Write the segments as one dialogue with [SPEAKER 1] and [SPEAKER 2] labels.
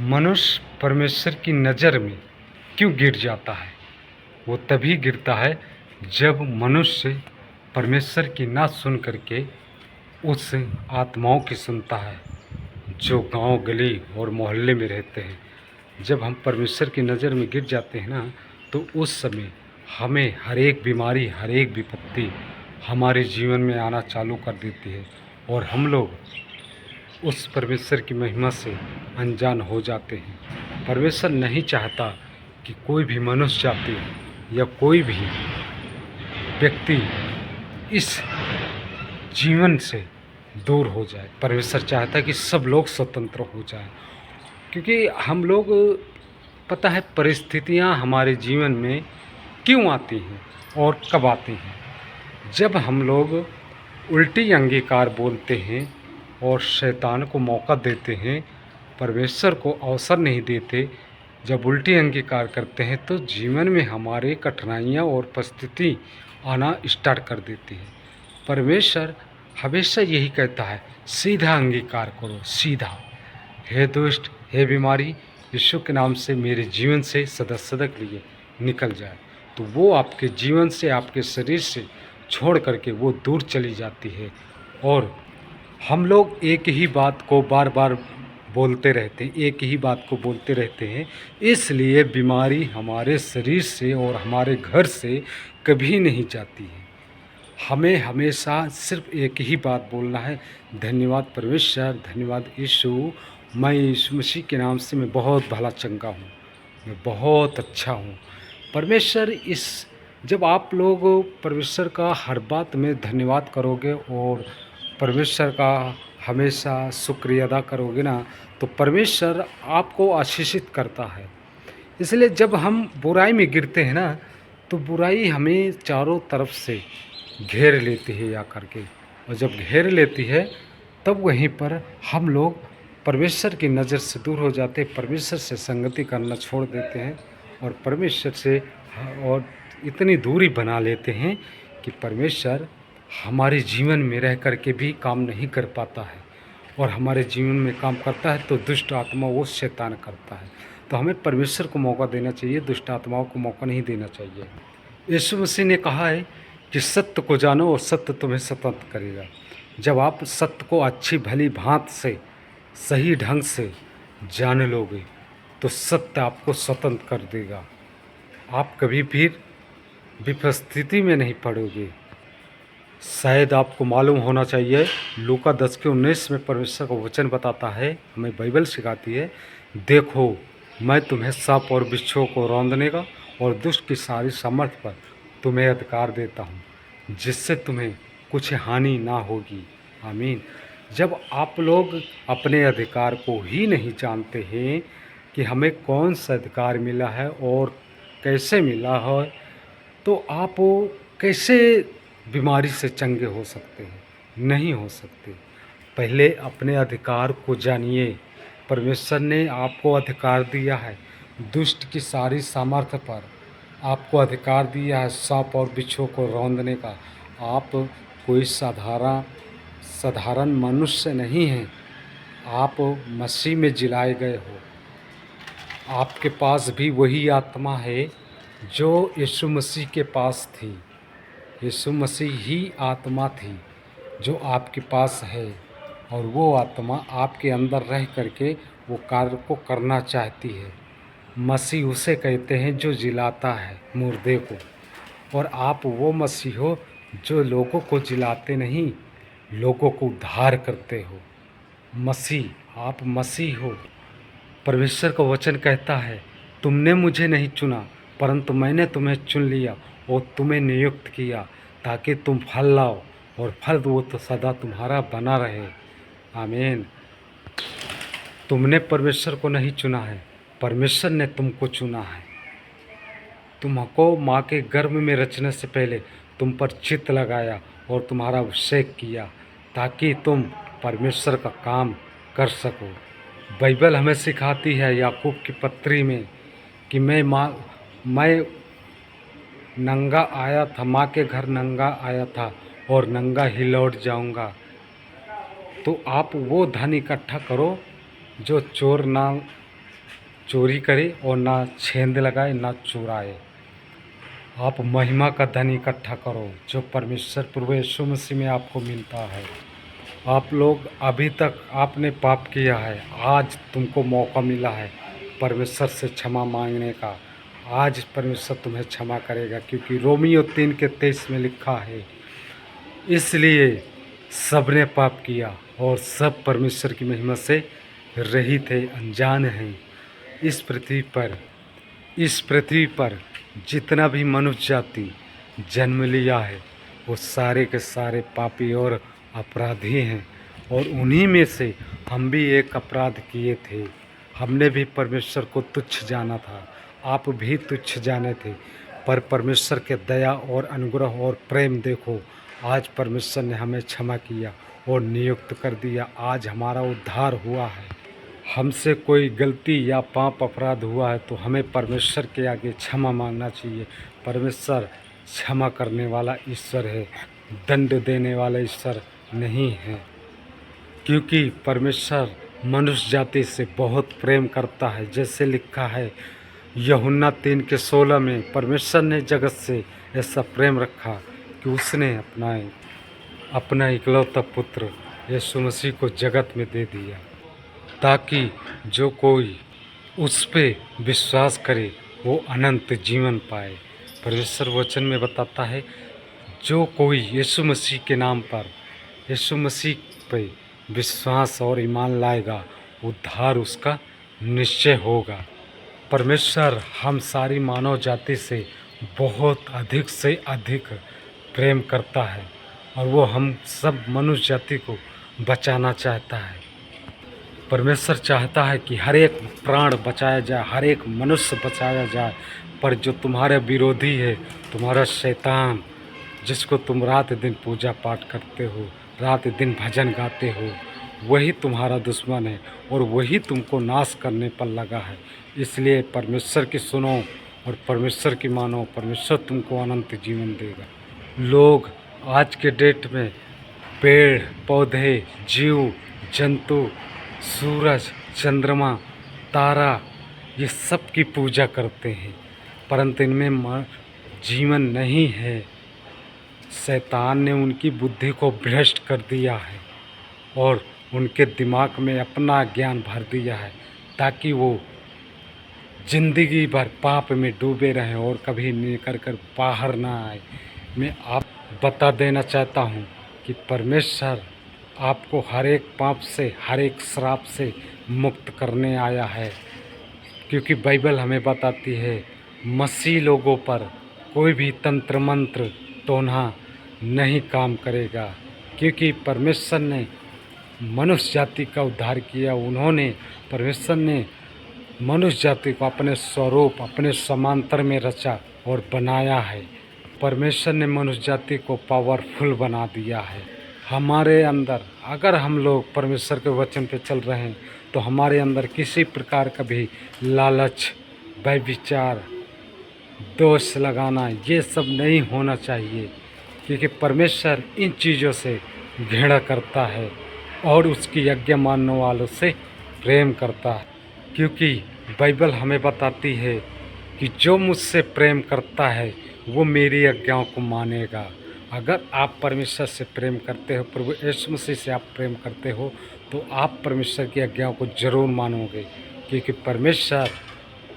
[SPEAKER 1] मनुष्य परमेश्वर की नज़र में क्यों गिर जाता है? वो तभी गिरता है जब मनुष्य परमेश्वर की ना सुन करके उस आत्माओं की सुनता है जो गांव गली और मोहल्ले में रहते हैं। जब हम परमेश्वर की नज़र में गिर जाते हैं ना, तो उस समय हमें हर एक बीमारी, हर एक विपत्ति हमारे जीवन में आना चालू कर देती है और हम लोग उस परमेश्वर की महिमा से अनजान हो जाते हैं। परमेश्वर नहीं चाहता कि कोई भी मनुष्य जाति या कोई भी व्यक्ति इस जीवन से दूर हो जाए। परमेश्वर चाहता है कि सब लोग स्वतंत्र हो जाएं, क्योंकि हम लोग, पता है परिस्थितियां हमारे जीवन में क्यों आती हैं और कब आती हैं। जब हम लोग उल्टी अंगीकार बोलते हैं और शैतान को मौका देते हैं, परमेश्वर को अवसर नहीं देते, जब उल्टी अंगीकार करते हैं तो जीवन में हमारे कठिनाइयाँ और परिस्थिति आना स्टार्ट कर देती है। परमेश्वर हमेशा यही कहता है, सीधा अंगीकार करो, सीधा। हे दुष्ट, हे बीमारी, यीशु के नाम से मेरे जीवन से सदा सदा के लिए निकल जाए। तो वो आपके जीवन से, आपके शरीर से छोड़ करके वो दूर चली जाती है। और हम लोग एक ही बात को बार बार बोलते रहते हैं, एक ही बात को बोलते रहते हैं, इसलिए बीमारी हमारे शरीर से और हमारे घर से कभी नहीं जाती है। हमें हमेशा सिर्फ एक ही बात बोलना है, धन्यवाद परमेश्वर, धन्यवाद यीशु, मैं यीशु मसीह के नाम से मैं बहुत भला चंगा हूँ, मैं बहुत अच्छा हूँ। परमेश्वर इस जब आप लोग परमेश्वर का हर बात में धन्यवाद करोगे और परमेश्वर का हमेशा शुक्रिया अदा करोगे ना, तो परमेश्वर आपको आशीषित करता है। इसलिए जब हम बुराई में गिरते हैं ना, तो बुराई हमें चारों तरफ से घेर लेती है या करके, और जब घेर लेती है तब वहीं पर हम लोग परमेश्वर की नज़र से दूर हो जाते हैं, परमेश्वर से संगति करना छोड़ देते हैं और परमेश्वर से और इतनी दूरी बना लेते हैं कि परमेश्वर हमारे जीवन में रह कर के भी काम नहीं कर पाता है, और हमारे जीवन में काम करता है तो दुष्ट आत्मा वो शैतान करता है। तो हमें परमेश्वर को मौका देना चाहिए, दुष्ट आत्माओं को मौका नहीं देना चाहिए। यीशु मसीह ने कहा है कि सत्य को जानो और सत्य तुम्हें स्वतंत्र करेगा। जब आप सत्य को अच्छी भली भांत से सही ढंग से जान लोगे तो सत्य आपको स्वतंत्र कर देगा। आप कभी फिर विपस्थिति में नहीं पड़ोगे। शायद आपको मालूम होना चाहिए, लूका 10:19 में परमेश्वर का वचन बताता है, हमें बाइबल सिखाती है, देखो मैं तुम्हें सांप और बिच्छुओं को रौंदने का और दुष्ट की सारी सामर्थ पर तुम्हें अधिकार देता हूँ, जिससे तुम्हें कुछ हानि ना होगी। आमीन। जब आप लोग अपने अधिकार को ही नहीं जानते हैं कि हमें कौन सा अधिकार मिला है और कैसे मिला है, तो आप कैसे बीमारी से चंगे हो सकते हैं? नहीं हो सकते। पहले अपने अधिकार को जानिए। परमेश्वर ने आपको अधिकार दिया है, दुष्ट की सारी सामर्थ्य पर आपको अधिकार दिया है, सांप और बिच्छू को रौंदने का। आप कोई साधारण मनुष्य नहीं हैं, आप मसीह में जिलाए गए हो। आपके पास भी वही आत्मा है जो यीशु मसीह के पास थी। यीशु मसीह ही आत्मा थी जो आपके पास है, और वो आत्मा आपके अंदर रह करके वो कार्य को करना चाहती है। मसीह उसे कहते हैं जो जिलाता है मुर्दे को, और आप वो मसीह हो जो लोगों को जिलाते नहीं, लोगों को उद्धार करते हो। मसीह, आप मसीह हो। परमेश्वर का वचन कहता है, तुमने मुझे नहीं चुना परंतु मैंने तुम्हें चुन लिया और तुम्हें नियुक्त किया ताकि तुम फल लाओ, और फल वो तो सदा तुम्हारा बना रहे। आमीन। तुमने परमेश्वर को नहीं चुना है, परमेश्वर ने तुमको चुना है। तुमको माँ के गर्भ में रचने से पहले तुम पर चित्त लगाया और तुम्हारा अभिषेक किया ताकि तुम परमेश्वर का काम कर सको। बाइबल हमें सिखाती है याकूब की पत्री में कि मैं नंगा आया था, माँ के घर नंगा आया था और नंगा ही लौट जाऊंगा। तो आप वो धन इकट्ठा करो जो चोर ना चोरी करे और ना छेंद लगाए ना चुराए। आप महिमा का धन इकट्ठा करो जो परमेश्वर प्रभु यीशु मसीह में आपको मिलता है। आप लोग अभी तक आपने पाप किया है, आज तुमको मौका मिला है परमेश्वर से क्षमा मांगने का। आज परमेश्वर तुम्हें क्षमा करेगा, क्योंकि रोमियो 3:23 में लिखा है, इसलिए सबने पाप किया और सब परमेश्वर की महिमा से रहित थे, अनजान हैं। इस पृथ्वी पर जितना भी मनुष्य जाति जन्म लिया है वो सारे के सारे पापी और अपराधी हैं, और उन्हीं में से हम भी एक अपराध किए थे। हमने भी परमेश्वर को तुच्छ जाना था, आप भी तुच्छ जाने थे, पर परमेश्वर के दया और अनुग्रह और प्रेम देखो, आज परमेश्वर ने हमें क्षमा किया और नियुक्त कर दिया। आज हमारा उद्धार हुआ है। हमसे कोई गलती या पाप अपराध हुआ है तो हमें परमेश्वर के आगे क्षमा मांगना चाहिए। परमेश्वर क्षमा करने वाला ईश्वर है, दंड देने वाला ईश्वर नहीं है, क्योंकि परमेश्वर मनुष्य जाति से बहुत प्रेम करता है। जैसे लिखा है यूहन्ना 3:16 में, परमेश्वर ने जगत से ऐसा प्रेम रखा कि उसने अपना इकलौता पुत्र यीशु मसीह को जगत में दे दिया, ताकि जो कोई उस पे विश्वास करे वो अनंत जीवन पाए। परमेश्वर वचन में बताता है, जो कोई यीशु मसीह के नाम पर, यीशु मसीह पे विश्वास और ईमान लाएगा, उद्धार उसका निश्चय होगा। परमेश्वर हम सारी मानव जाति से बहुत अधिक से अधिक प्रेम करता है, और वो हम सब मनुष्य जाति को बचाना चाहता है। परमेश्वर चाहता है कि हर एक प्राण बचाया जाए, हर एक मनुष्य बचाया जाए, पर जो तुम्हारे विरोधी है, तुम्हारा शैतान, जिसको तुम रात दिन पूजा पाठ करते हो, रात दिन भजन गाते हो, वही तुम्हारा दुश्मन है और वही तुमको नाश करने पर लगा है। इसलिए परमेश्वर की सुनो और परमेश्वर की मानो, परमेश्वर तुमको अनंत जीवन देगा। लोग आज के डेट में पेड़ पौधे, जीव जंतु, सूरज, चंद्रमा, तारा, ये सब की पूजा करते हैं, परंतु इनमें जीवन नहीं है। शैतान ने उनकी बुद्धि को भ्रष्ट कर दिया है और उनके दिमाग में अपना ज्ञान भर दिया है, ताकि वो जिंदगी भर पाप में डूबे रहें और कभी निकल कर बाहर ना आए। मैं आप बता देना चाहता हूँ कि परमेश्वर आपको हर एक पाप से, हर एक श्राप से मुक्त करने आया है, क्योंकि बाइबल हमें बताती है मसीह लोगों पर कोई भी तंत्र मंत्र टोना नहीं काम करेगा, क्योंकि परमेश्वर ने मनुष्य जाति का उद्धार किया। परमेश्वर ने मनुष्य जाति को अपने स्वरूप, अपने समांतर में रचा और बनाया है। परमेश्वर ने मनुष्य जाति को पावरफुल बना दिया है। हमारे अंदर, अगर हम लोग परमेश्वर के वचन पे चल रहे हैं, तो हमारे अंदर किसी प्रकार का भी लालच, व्यभिचार, दोष लगाना, ये सब नहीं होना चाहिए, क्योंकि परमेश्वर इन चीज़ों से घृणा करता है और उसकी आज्ञा मानने वालों से प्रेम करता है। क्योंकि बाइबल हमें बताती है कि जो मुझसे प्रेम करता है वो मेरी आज्ञाओं को मानेगा। अगर आप परमेश्वर से प्रेम करते हो, प्रभु यीशु मसीह से आप प्रेम करते हो, तो आप परमेश्वर की आज्ञाओं को ज़रूर मानोगे, क्योंकि परमेश्वर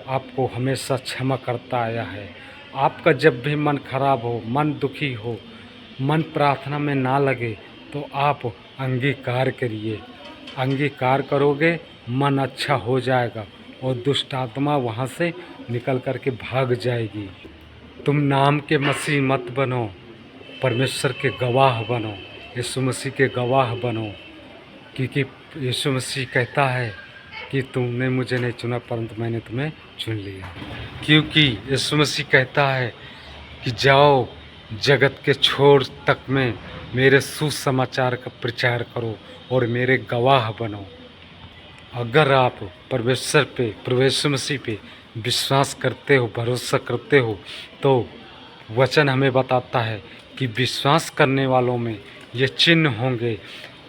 [SPEAKER 1] आपको हमेशा क्षमा करता आया है। आपका जब भी मन खराब हो, मन दुखी हो, मन प्रार्थना में ना लगे, तो आप अंगीकार करिए। अंगीकार करोगे, मन अच्छा हो जाएगा और दुष्ट आत्मा वहाँ से निकल कर के भाग जाएगी। तुम नाम के मसीह मत बनो, परमेश्वर के गवाह बनो, यीशु मसीह के गवाह बनो, क्योंकि यीशु मसीह कहता है कि तुमने मुझे नहीं चुना परंतु मैंने तुम्हें चुन लिया। क्योंकि यीशु मसीह कहता है कि जाओ जगत के छोर तक में मेरे सुसमाचार का प्रचार करो और मेरे गवाह बनो। अगर आप परमेश्वर पे, प्रभु यीशु मसीह पे विश्वास करते हो, भरोसा करते हो, तो वचन हमें बताता है कि विश्वास करने वालों में ये चिन्ह होंगे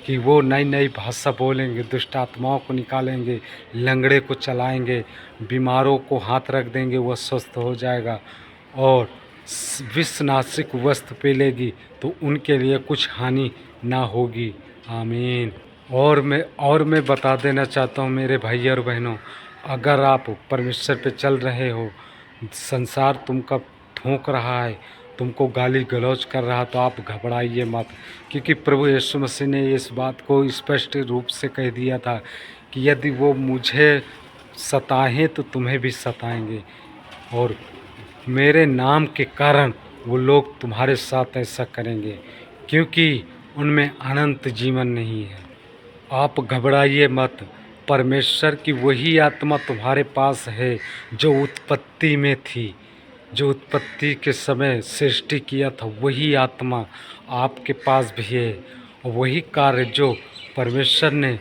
[SPEAKER 1] कि वो नई नई भाषा बोलेंगे, दुष्ट आत्माओं को निकालेंगे, लंगड़े को चलाएंगे, बीमारों को हाथ रख देंगे, वह स्वस्थ हो जाएगा, और विषनाशिक वस्तु पी लेगी तो उनके लिए कुछ हानि ना होगी। आमीन। और मैं बता देना चाहता हूँ मेरे भाई और बहनों, अगर आप परमेश्वर पे चल रहे हो, संसार तुमका ठोक रहा है, तुमको गाली गलौज कर रहा, तो आप घबराइए मत, क्योंकि प्रभु यीशु मसीह ने इस बात को स्पष्ट रूप से कह दिया था कि यदि वो मुझे सताएं तो तुम्हें भी सताएंगे, और मेरे नाम के कारण वो लोग तुम्हारे साथ ऐसा करेंगे, क्योंकि उनमें अनंत जीवन नहीं है। आप घबराइए मत, परमेश्वर की वही आत्मा तुम्हारे पास है जो उत्पत्ति में थी, जो उत्पत्ति के समय सृष्टि किया था, वही आत्मा आपके पास भी है, और वही कार्य जो परमेश्वर ने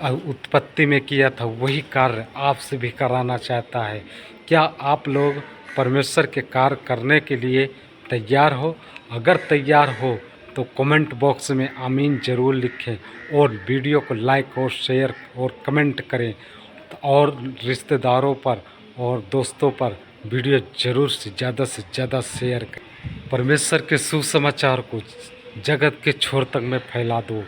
[SPEAKER 1] उत्पत्ति में किया था, वही कार्य आपसे भी कराना चाहता है। क्या आप लोग परमेश्वर के कार्य करने के लिए तैयार हो? अगर तैयार हो तो कमेंट बॉक्स में आमीन ज़रूर लिखें, और वीडियो को लाइक और शेयर और कमेंट करें, और रिश्तेदारों पर और दोस्तों पर वीडियो ज़रूर से ज़्यादा शेयर करें। परमेश्वर के सुसमाचार को जगत के छोर तक में फैला दो,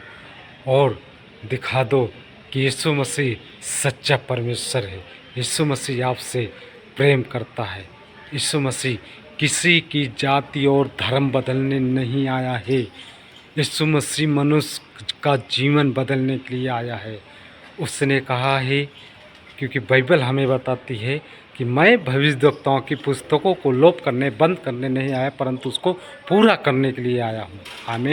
[SPEAKER 1] और दिखा दो कि यीशु मसीह सच्चा परमेश्वर है। यीशु मसीह आपसे प्रेम करता है। यीशु मसीह किसी की जाति और धर्म बदलने नहीं आया है। यीशु मसीह मनुष्य का जीवन बदलने के लिए आया है। उसने कहा है, क्योंकि बाइबल हमें बताती है कि मैं भविष्यद्वक्ताओं की पुस्तकों को लोप करने बंद करने नहीं आया, परंतु उसको पूरा करने के लिए आया हूँ। आमीन।